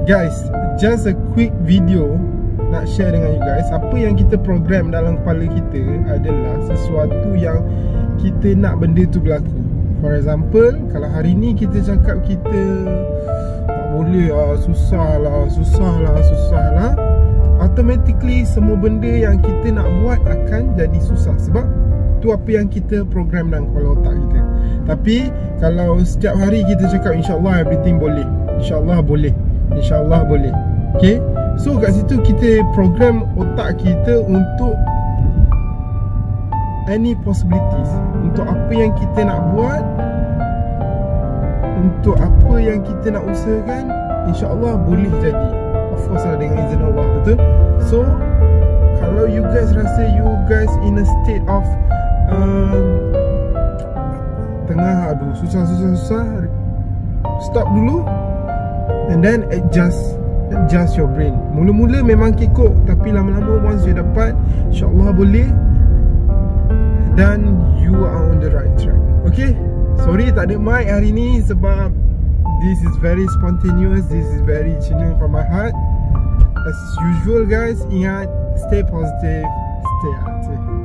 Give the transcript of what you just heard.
Guys, just a quick video nak share dengan you guys. Apa yang kita program dalam kepala kita adalah sesuatu yang kita nak benda tu berlaku. For example, kalau hari ni kita cakap kita tak boleh lah, susah lah, automatically semua benda yang kita nak buat akan jadi susah. Sebab tu apa yang kita program dalam kepala otak kita. Tapi kalau setiap hari kita cakap InsyaAllah everything boleh, InsyaAllah boleh, InsyaAllah boleh, okay? So kat situ kita program otak kita untuk any possibilities, untuk apa yang kita nak buat, untuk apa yang kita nak usahakan, InsyaAllah boleh jadi. Of course lah, dengan izin Allah, betul? So kalau you guys rasa you guys in a state of tengah susah, stop dulu and then adjust your brain. Mula-mula memang kekok, tapi lama-lama once you dapat, InsyaAllah boleh, dan you are on the right track. Okay, sorry tak ada mic hari ni sebab this is very spontaneous, this is very genuine from my heart. As usual guys, ingat, stay positive, stay active.